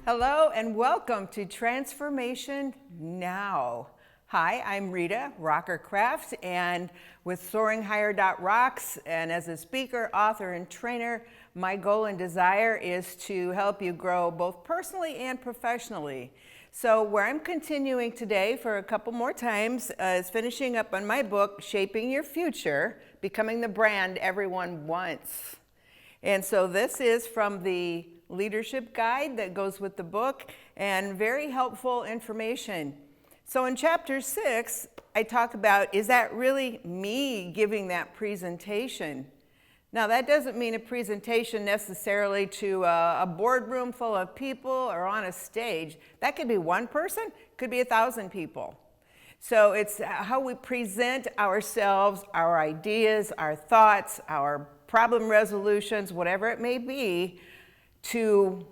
Hello and welcome to Transformation Now. Hi, I'm Rita Rocker-Kraft, and with SoaringHigher.rocks, and as a speaker, author, and trainer, my goal and desire is to help you grow both personally and professionally. So where I'm continuing today for a couple more times is finishing up on my book, Shaping Your Future, Becoming the Brand Everyone Wants. And so this is from the leadership guide that goes with the book, and very helpful information. So in chapter 6, I talk about, is that really me giving that presentation? Now that doesn't mean a presentation necessarily to a boardroom full of people or on a stage. That could be one person, could be 1,000 people. So it's how we present ourselves, our ideas, our thoughts, our problem resolutions, whatever it may be, to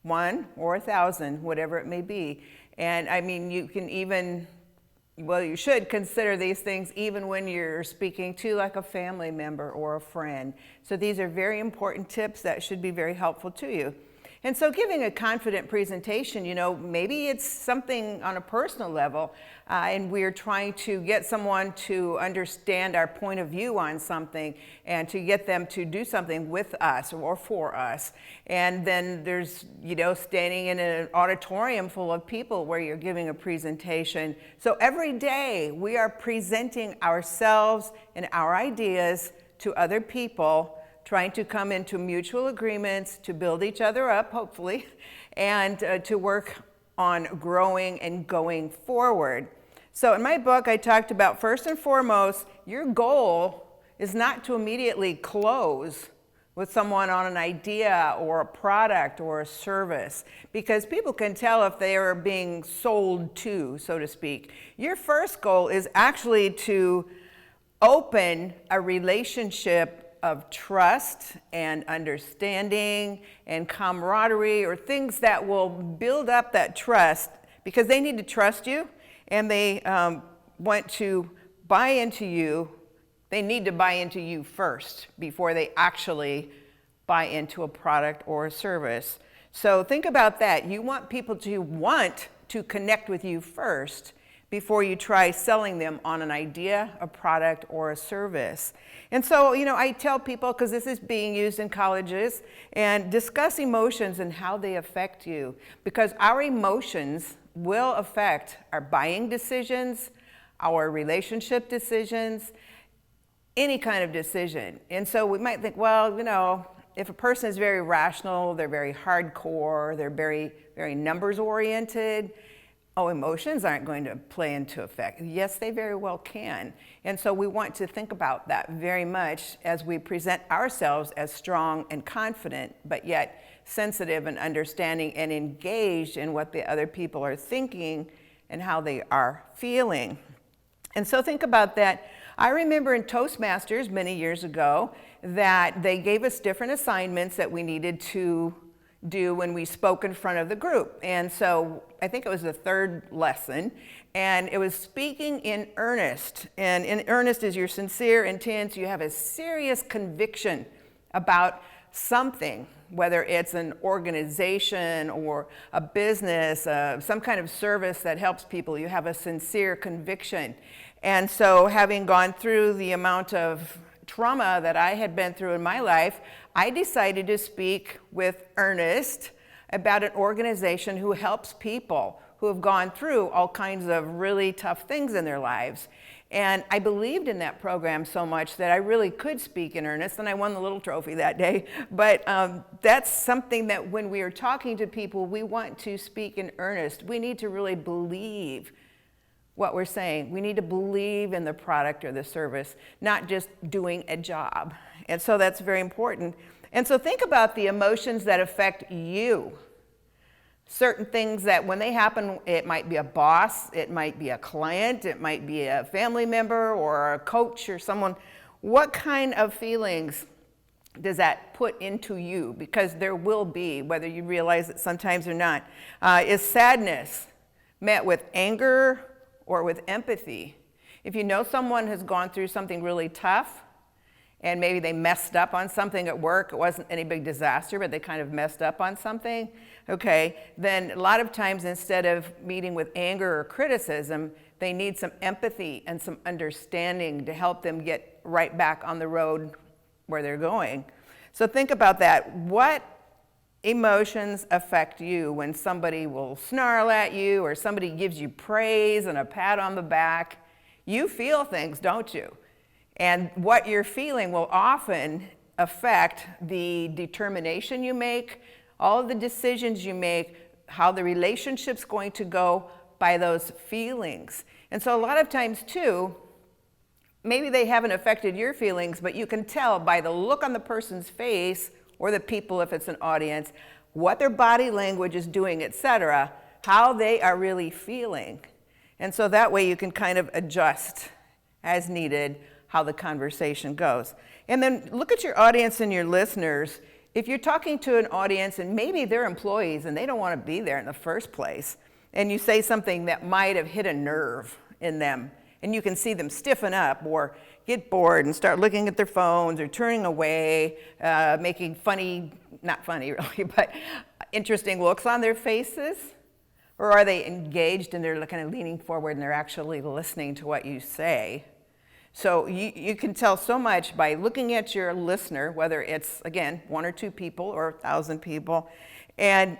1 or 1,000, whatever it may be. And I mean, you can even, well, you should consider these things even when you're speaking to like a family member or a friend. So these are very important tips that should be very helpful to you. And so giving a confident presentation, you know, maybe it's something on a personal level, and we're trying to get someone to understand our point of view on something and to get them to do something with us or for us. And then there's, you know, standing in an auditorium full of people where you're giving a presentation. So every day we are presenting ourselves and our ideas to other people, trying to come into mutual agreements to build each other up, hopefully, and to work on growing and going forward. So in my book, I talked about, first and foremost, your goal is not to immediately close with someone on an idea or a product or a service, because people can tell if they are being sold to, so to speak. Your first goal is actually to open a relationship of trust and understanding and camaraderie, or things that will build up that trust, because they need to trust you and they want to buy into you. They need to buy into you first before they actually buy into a product or a service. So think about that. You want people to want to connect with you first before you try selling them on an idea, a product, or a service. And so, you know, I tell people, because this is being used in colleges, and discuss emotions and how they affect you, because our emotions will affect our buying decisions, our relationship decisions, any kind of decision. And so we might think, well, you know, if a person is very rational, they're very hardcore, they're very, very numbers oriented, oh, emotions aren't going to play into effect. Yes, they very well can. And so we want to think about that very much as we present ourselves as strong and confident, but yet sensitive and understanding and engaged in what the other people are thinking and how they are feeling. And so think about that. I remember in Toastmasters many years ago that they gave us different assignments that we needed to do when we spoke in front of the group. And so I think it was the third lesson, and it was speaking in earnest. And in earnest is your sincere intent. You have a serious conviction about something, whether it's an organization or a business, some kind of service that helps people. You have a sincere conviction. And so having gone through the amount of trauma that I had been through in my life, I decided to speak with earnest about an organization who helps people who have gone through all kinds of really tough things in their lives. And I believed in that program so much that I really could speak in earnest, and I won the little trophy that day. But that's something that when we are talking to people, we want to speak in earnest. We need to really believe what we're saying. We need to believe in the product or the service, not just doing a job. And so that's very important. And so think about the emotions that affect you. Certain things that when they happen, it might be a boss, it might be a client, it might be a family member or a coach or someone. What kind of feelings does that put into you? Because there will be, whether you realize it sometimes or not. Is sadness met with anger or with empathy? If you know someone has gone through something really tough and maybe they messed up on something at work. It wasn't any big disaster, but they kind of messed up on something. Okay, then a lot of times instead of meeting with anger or criticism, they need some empathy and some understanding to help them get right back on the road where they're going. So think about that. What emotions affect you when somebody will snarl at you or somebody gives you praise and a pat on the back? You feel things, don't you? And what you're feeling will often affect the determination you make, all of the decisions you make, how the relationship's going to go by those feelings. And so a lot of times too, maybe they haven't affected your feelings, but you can tell by the look on the person's face, or the people if it's an audience, what their body language is doing, etc., how they are really feeling. And so that way you can kind of adjust as needed how the conversation goes. And then look at your audience and your listeners. If you're talking to an audience and maybe they're employees and they don't want to be there in the first place, and you say something that might have hit a nerve in them, and you can see them stiffen up or get bored and start looking at their phones or turning away, making funny, not funny really, but interesting looks on their faces? Or are they engaged and they're kind of leaning forward and they're actually listening to what you say? So you can tell so much by looking at your listener, whether it's, again, 1 or 2 people or 1,000 people, and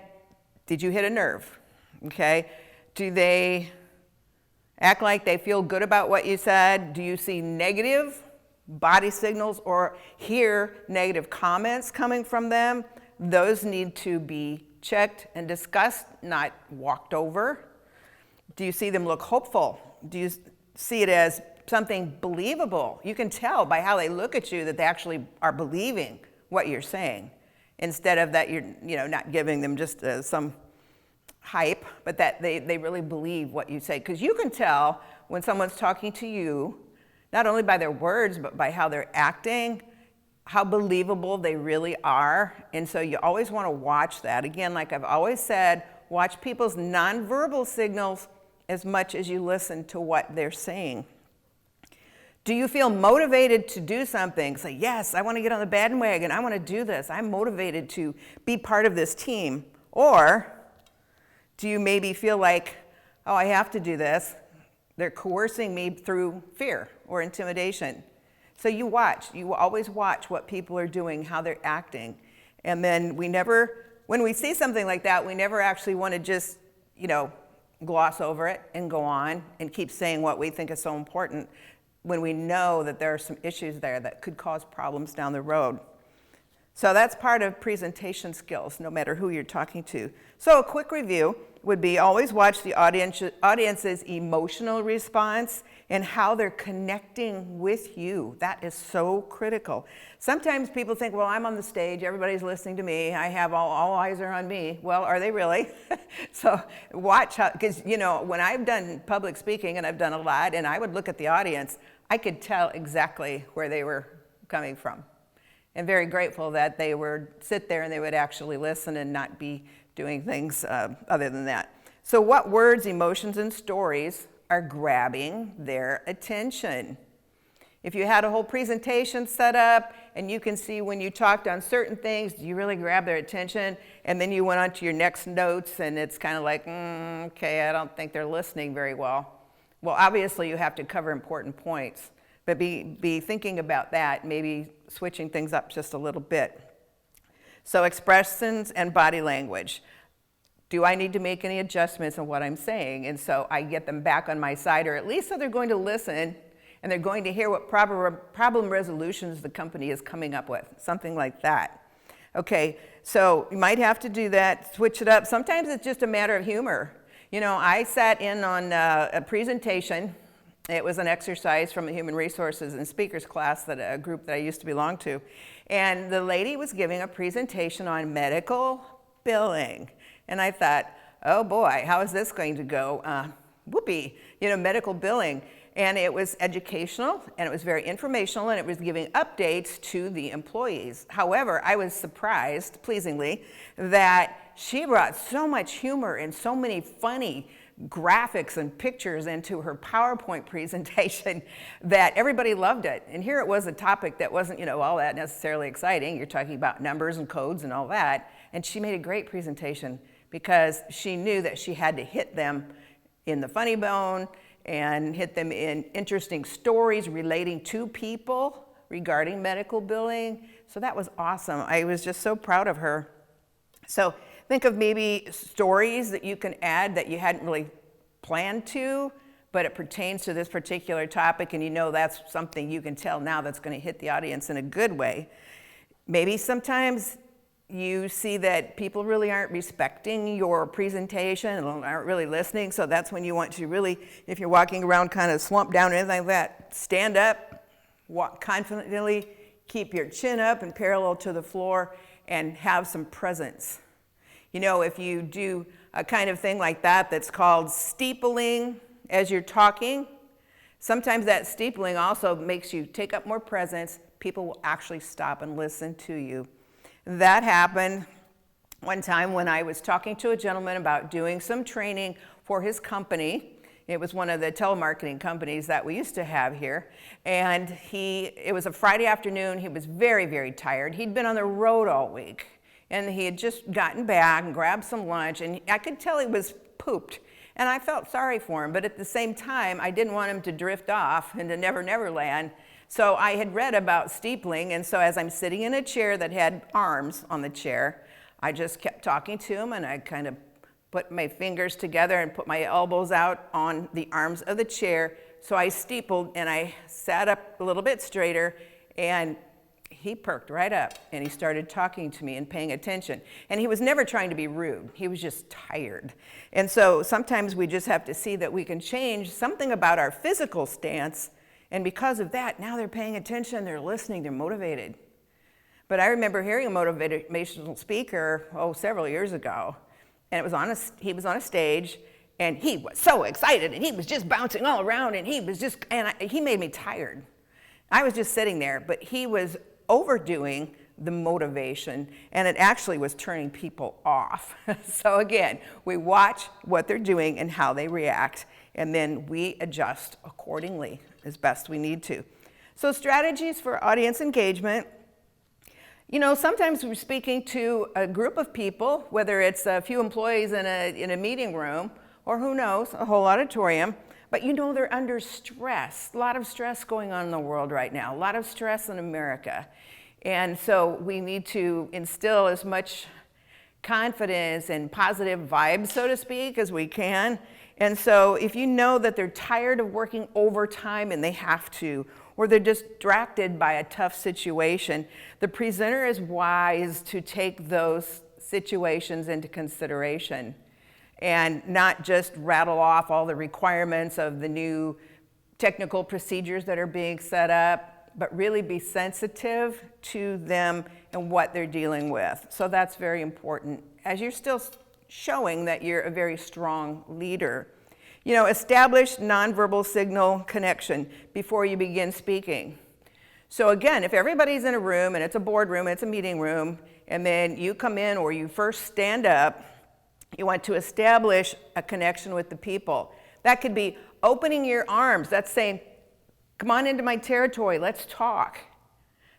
did you hit a nerve? Okay? Do they act like they feel good about what you said? Do you see negative body signals or hear negative comments coming from them? Those need to be checked and discussed, not walked over. Do you see them look hopeful? Do you see it as something believable? You can tell by how they look at you that they actually are believing what you're saying, instead of that you're not giving them just some hype, but that they really believe what you say. Because you can tell when someone's talking to you, not only by their words, but by how they're acting, how believable they really are. And so you always want to watch that. Again, like I've always said, watch people's nonverbal signals as much as you listen to what they're saying. Do you feel motivated to do something? Say, yes, I want to get on the bandwagon. I want to do this. I'm motivated to be part of this team. Or do you maybe feel like, oh, I have to do this. They're coercing me through fear or intimidation. So you always watch what people are doing, how they're acting. And then when we see something like that, we never actually want to just, gloss over it and go on and keep saying what we think is so important when we know that there are some issues there that could cause problems down the road. So that's part of presentation skills, no matter who you're talking to. So a quick review would be always watch the audience's emotional response and how they're connecting with you. That is so critical. Sometimes people think, well, I'm on the stage, everybody's listening to me, I have all eyes are on me. Well, are they really? So watch how, because when I've done public speaking, and I've done a lot, and I would look at the audience, I could tell exactly where they were coming from. And very grateful that they would sit there and they would actually listen and not be doing things other than that. So what words, emotions, and stories are grabbing their attention? If you had a whole presentation set up and you can see when you talked on certain things, do you really grab their attention? And then you went on to your next notes and it's kind of like, okay, I don't think they're listening very well. Well, obviously you have to cover important points, but be thinking about that, maybe switching things up just a little bit. So expressions and body language. Do I need to make any adjustments in what I'm saying? And so I get them back on my side, or at least so they're going to listen and they're going to hear what problem resolutions the company is coming up with, something like that. Okay, so you might have to do that, switch it up. Sometimes it's just a matter of humor. I sat in on a presentation. It was an exercise from a human resources and speakers class that a group that I used to belong to. And the lady was giving a presentation on medical billing. And I thought, oh boy, how is this going to go? Whoopee, medical billing. And it was educational, and it was very informational, and it was giving updates to the employees. However, I was surprised, pleasingly, that she brought so much humor and so many funny graphics and pictures into her PowerPoint presentation that everybody loved it. And here it was a topic that wasn't, all that necessarily exciting. You're talking about numbers and codes and all that. And she made a great presentation because she knew that she had to hit them in the funny bone and hit them in interesting stories relating to people regarding medical billing. So that was awesome. I was just so proud of her. So think of maybe stories that you can add that you hadn't really planned to, but it pertains to this particular topic, and that's something you can tell now that's going to hit the audience in a good way. Maybe sometimes you see that people really aren't respecting your presentation and aren't really listening, so that's when you want to really, if you're walking around kind of slumped down or anything like that, stand up, walk confidently, keep your chin up and parallel to the floor, and have some presence. If you do a kind of thing like that that's called steepling as you're talking, sometimes that steepling also makes you take up more presence. People will actually stop and listen to you. That happened one time when I was talking to a gentleman about doing some training for his company. It was one of the telemarketing companies that we used to have here. And it was a Friday afternoon. He was very, very tired. He'd been on the road all week. And he had just gotten back and grabbed some lunch. And I could tell he was pooped. And I felt sorry for him. But at the same time, I didn't want him to drift off into Never Never Land. So I had read about steepling. And so as I'm sitting in a chair that had arms on the chair, I just kept talking to him. And I kind of put my fingers together and put my elbows out on the arms of the chair. So I steepled and I sat up a little bit straighter, and he perked right up and he started talking to me and paying attention. And he was never trying to be rude. He was just tired. And so sometimes we just have to see that we can change something about our physical stance. And because of that, now they're paying attention, they're listening, they're motivated. But I remember hearing a motivational speaker, several years ago. And he was on a stage, and he was so excited, and he was just bouncing all around, and he made me tired. I was just sitting there, but he was overdoing the motivation, and it actually was turning people off. So again, we watch what they're doing and how they react, and then we adjust accordingly as best we need to. So strategies for audience engagement. Sometimes we're speaking to a group of people, whether it's a few employees in a meeting room, or who knows, a whole auditorium, but they're under stress. A lot of stress going on in the world right now, a lot of stress in America. And so we need to instill as much confidence and positive vibes, so to speak, as we can. And so if you know that they're tired of working overtime and they have to, or they're distracted by a tough situation, the presenter is wise to take those situations into consideration and not just rattle off all the requirements of the new technical procedures that are being set up, but really be sensitive to them and what they're dealing with. So that's very important, as you're still showing that you're a very strong leader. Establish nonverbal signal connection before you begin speaking. So again, if everybody's in a room and it's a boardroom, it's a meeting room, and then you come in or you first stand up, you want to establish a connection with the people. That could be opening your arms. That's saying, come on into my territory, let's talk.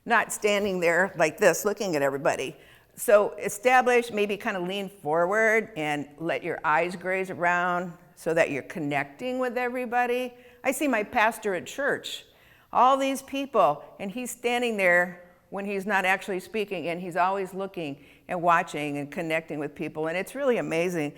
Not standing there like this, looking at everybody. So establish, maybe kind of lean forward and let your eyes graze around so that you're connecting with everybody. I see my pastor at church, all these people, and he's standing there when he's not actually speaking, and he's always looking and watching and connecting with people, and it's really amazing.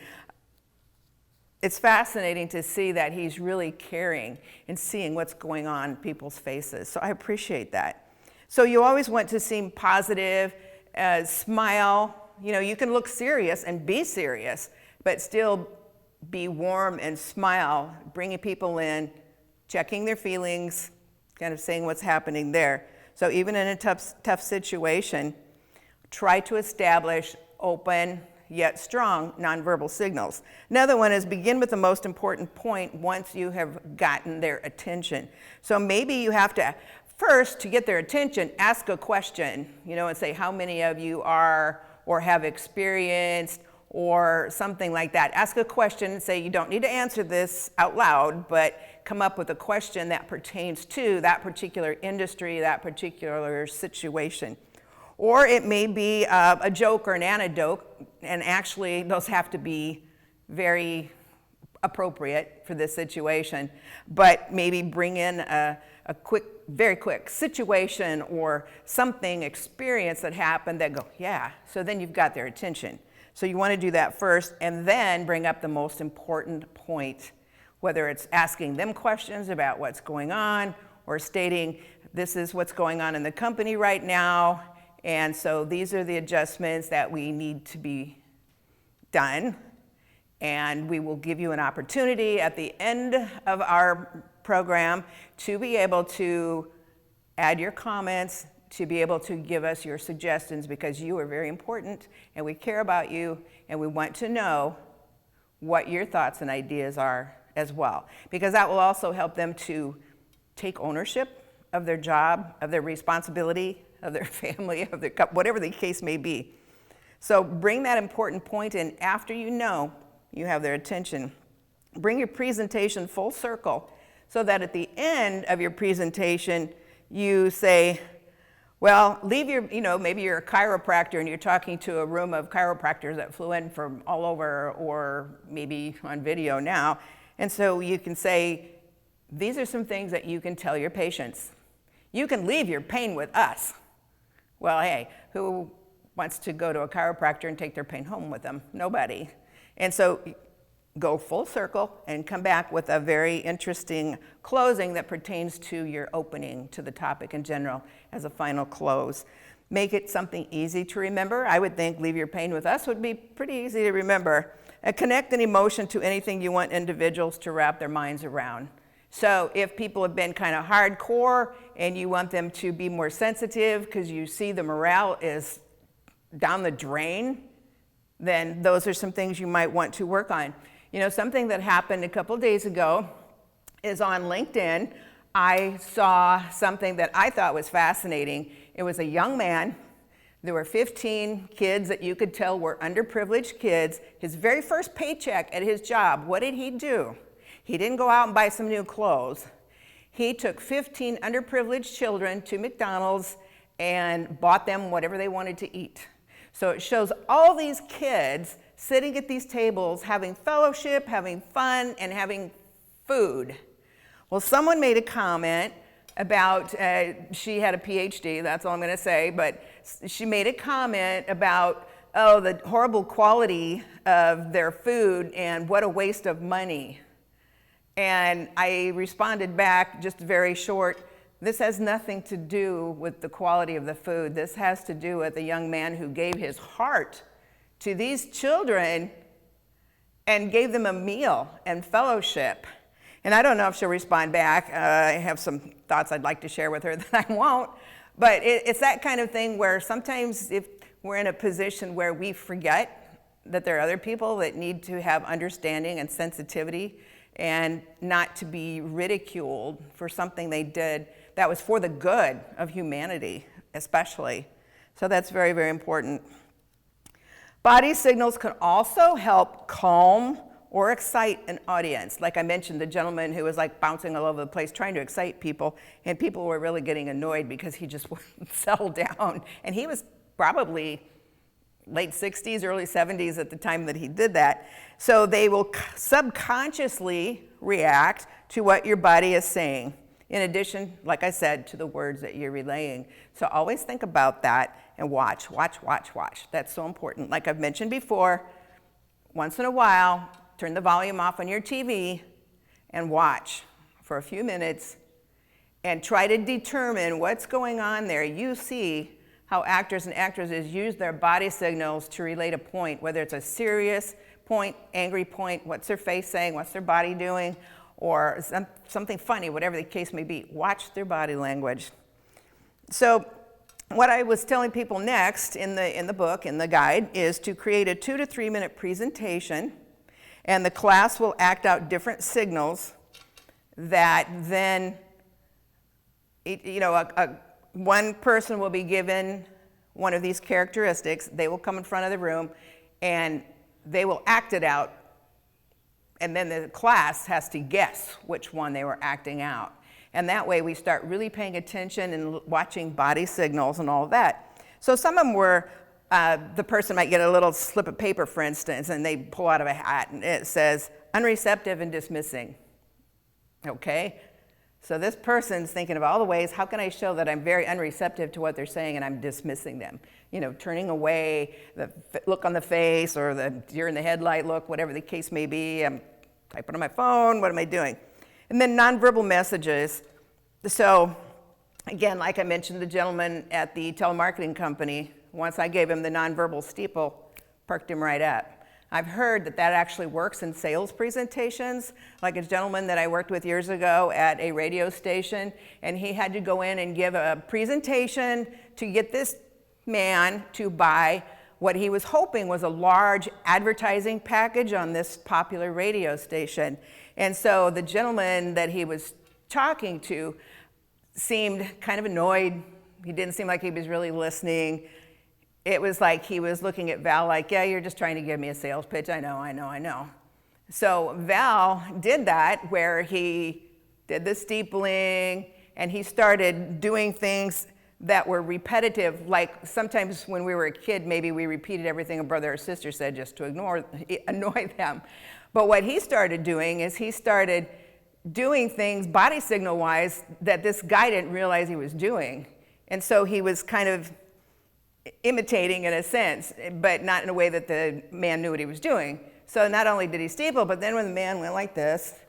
It's fascinating to see that he's really caring and seeing what's going on in people's faces. So I appreciate that. So you always want to seem positive, smile. You can look serious and be serious, but still be warm and smile, bringing people in, checking their feelings, kind of saying what's happening there. So even in a tough situation, try to establish open yet strong nonverbal signals. Another one is begin with the most important point once you have gotten their attention. So maybe you have to first, to get their attention, ask a question, and say how many of you are or have experienced or something like that. Ask a question and say, you don't need to answer this out loud, but come up with a question that pertains to that particular industry, that particular situation. Or it may be a joke or an anecdote, and actually those have to be very appropriate for this situation, but maybe bring in a very quick situation or something, experience that happened that go, yeah, so then you've got their attention. So you want to do that first and then bring up the most important point, whether it's asking them questions about what's going on or stating this is what's going on in the company right now, and so these are the adjustments that we need to be done, and we will give you an opportunity at the end of our program to be able to add your comments, to be able to give us your suggestions, because you are very important and we care about you and we want to know what your thoughts and ideas are as well, because that will also help them to take ownership of their job, of their responsibility, of their family, of their whatever the case may be. So bring that important point in after you know you have their attention. Bring your presentation full circle so that at the end of your presentation you say, well, leave your, maybe you're a chiropractor and you're talking to a room of chiropractors that flew in from all over, or maybe on video now. And so you can say, these are some things that you can tell your patients. You can leave your pain with us. Well, hey, who wants to go to a chiropractor and take their pain home with them? Nobody. And so go full circle and come back with a very interesting closing that pertains to your opening, to the topic in general, as a final close. Make it something easy to remember. I would think leave your pain with us would be pretty easy to remember. Connect an emotion to anything you want individuals to wrap their minds around. So if people have been kind of hardcore and you want them to be more sensitive because you see the morale is down the drain, then those are some things you might want to work on. Something that happened a couple days ago is on LinkedIn. I saw something that I thought was fascinating. It was a young man. There were 15 kids that you could tell were underprivileged kids. His very first paycheck at his job, what did he do? He didn't go out and buy some new clothes. He took 15 underprivileged children to McDonald's and bought them whatever they wanted to eat. So it shows all these kids sitting at these tables, having fellowship, having fun, and having food. Well, someone made a comment about, she had a PhD, that's all I'm gonna say, but she made a comment about, the horrible quality of their food and what a waste of money. And I responded back, just very short, this has nothing to do with the quality of the food. This has to do with a young man who gave his heart to these children and gave them a meal and fellowship. And I don't know if she'll respond back. I have some thoughts I'd like to share with her that I won't. But it's that kind of thing where sometimes if we're in a position where we forget that there are other people that need to have understanding and sensitivity and not to be ridiculed for something they did that was for the good of humanity, especially. So that's very, very important. Body signals can also help calm or excite an audience. Like I mentioned, the gentleman who was like bouncing all over the place trying to excite people, and people were really getting annoyed because he just wouldn't settle down. And he was probably late 60s, early 70s at the time that he did that. So they will subconsciously react to what your body is saying, in addition, like I said, to the words that you're relaying. So always think about that and watch. That's so important. Like I've mentioned before, once in a while, turn the volume off on your TV and watch for a few minutes and try to determine what's going on there. You see how actors and actresses use their body signals to relate a point, whether it's a serious point, angry point, what's their face saying, what's their body doing, or something funny, whatever the case may be. Watch their body language. So what I was telling people next in the book, in the guide, is to create a 2 to 3 minute presentation, and the class will act out different signals that then, one person will be given one of these characteristics. They will come in front of the room, and they will act it out, and then the class has to guess which one they were acting out. And that way we start really paying attention and watching body signals and all of that. So some of them were, the person might get a little slip of paper, for instance, and they pull out of a hat and it says, unreceptive and dismissing. Okay? So this person's thinking of all the ways, how can I show that I'm very unreceptive to what they're saying and I'm dismissing them? You know, turning away, the look on the face, or the deer in the headlight look, whatever the case may be. I'm typing on my phone, what am I doing? And then nonverbal messages. So again, like I mentioned, the gentleman at the telemarketing company, once I gave him the nonverbal steeple, perked him right up. I've heard that that actually works in sales presentations, like a gentleman that I worked with years ago at a radio station, and he had to go in and give a presentation to get this man to buy what he was hoping was a large advertising package on this popular radio station. And so the gentleman that he was talking to seemed kind of annoyed. He didn't seem like he was really listening. It was like he was looking at Val like, yeah, you're just trying to give me a sales pitch. I know. So Val did that, where he did the steepling and he started doing things that were repetitive. Like sometimes when we were a kid, maybe we repeated everything a brother or sister said just to annoy them. But what he started doing is he started doing things body signal wise that this guy didn't realize he was doing. And so he was kind of imitating in a sense, but not in a way that the man knew what he was doing. So not only did he steeple, but then when the man went like this,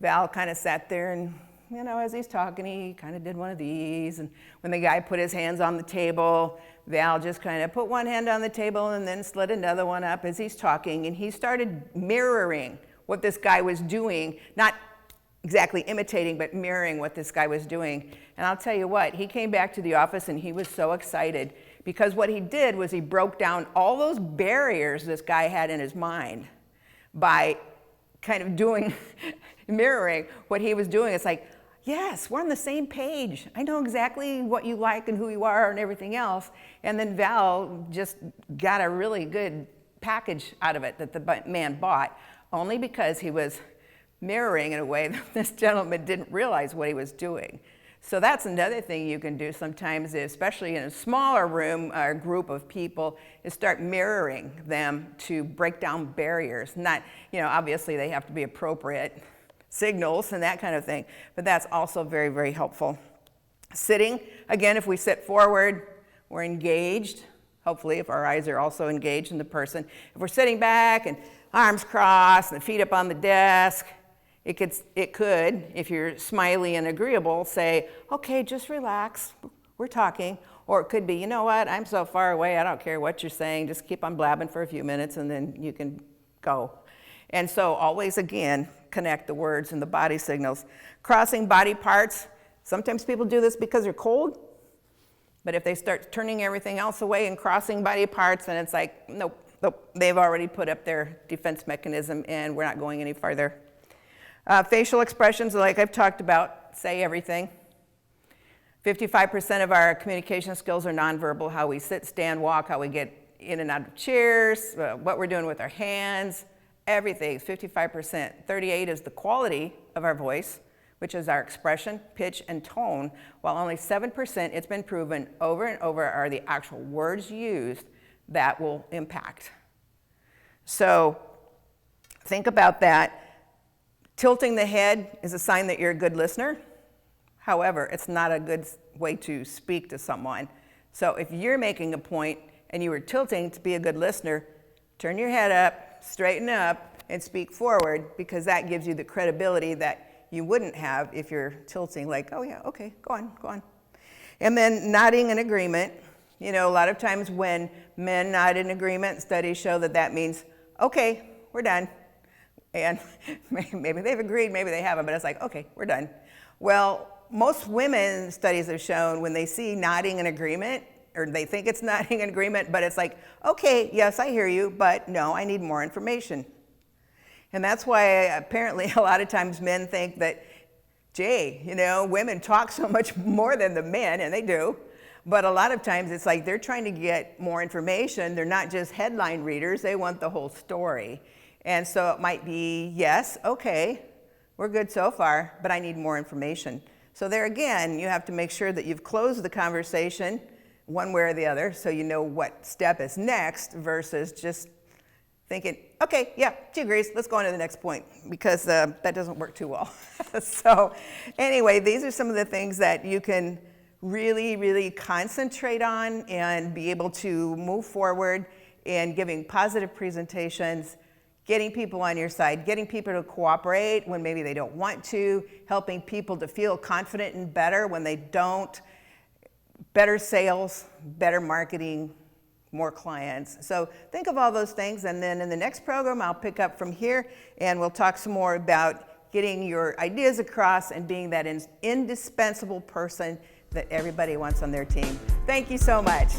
Val kind of sat there and, you know, as he's talking, he kind of did one of these. And when the guy put his hands on the table, Val just kind of put one hand on the table and then slid another one up as he's talking. And he started mirroring what this guy was doing, not exactly imitating, but mirroring what this guy was doing. And I'll tell you what, he came back to the office and he was so excited, because what he did was he broke down all those barriers this guy had in his mind by kind of doing, mirroring what he was doing. It's like, yes, we're on the same page. I know exactly what you like and who you are and everything else. And then Val just got a really good package out of it that the man bought, only because he was mirroring in a way that this gentleman didn't realize what he was doing. So that's another thing you can do sometimes, especially in a smaller room or group of people, is start mirroring them to break down barriers. Not, you know, obviously they have to be appropriate signals and that kind of thing, but that's also very, very helpful. Sitting, again, if we sit forward, we're engaged. Hopefully, if our eyes are also engaged in the person. If we're sitting back and arms crossed and the feet up on the desk, it could, if you're smiley and agreeable, say, okay, just relax, we're talking. Or it could be, you know what, I'm so far away, I don't care what you're saying, just keep on blabbing for a few minutes and then you can go. And so always, again, connect the words and the body signals. Crossing body parts, sometimes people do this because they're cold, but if they start turning everything else away and crossing body parts, then it's like, nope, they've already put up their defense mechanism and we're not going any farther. Facial expressions, like I've talked about, say everything. 55% of our communication skills are nonverbal, how we sit, stand, walk, how we get in and out of chairs, what we're doing with our hands, everything, 55%. 38% is the quality of our voice, which is our expression, pitch, and tone, while only 7%, it's been proven over and over, are the actual words used that will impact. So think about that. Tilting the head is a sign that you're a good listener. However, it's not a good way to speak to someone. So if you're making a point and you were tilting to be a good listener, turn your head up, straighten up, and speak forward, because that gives you the credibility that you wouldn't have if you're tilting like, oh yeah, okay, go on. And then nodding in agreement. You know, a lot of times when men nod in agreement, studies show that that means, okay, we're done. And maybe they've agreed, maybe they haven't, but it's like, okay, we're done. Well, most women, studies have shown, when they see nodding in agreement, or they think it's nodding in agreement, but it's like, okay, yes, I hear you, but no, I need more information. And that's why apparently a lot of times men think that, gee, you know, women talk so much more than the men, and they do, But a lot of times it's like they're trying to get more information. They're not just headline readers, they want the whole story. And so it might be, yes, okay, we're good so far, but I need more information. So there again, you have to make sure that you've closed the conversation one way or the other so you know what step is next versus just thinking, okay, yeah, she agrees, let's go on to the next point, because that doesn't work too well. So anyway, these are some of the things that you can really, really concentrate on and be able to move forward in giving positive presentations, getting people on your side, getting people to cooperate when maybe they don't want to, helping people to feel confident and better when they don't, better sales, better marketing, more clients. So think of all those things, and then in the next program I'll pick up from here and we'll talk some more about getting your ideas across and being that indispensable person that everybody wants on their team. Thank you so much.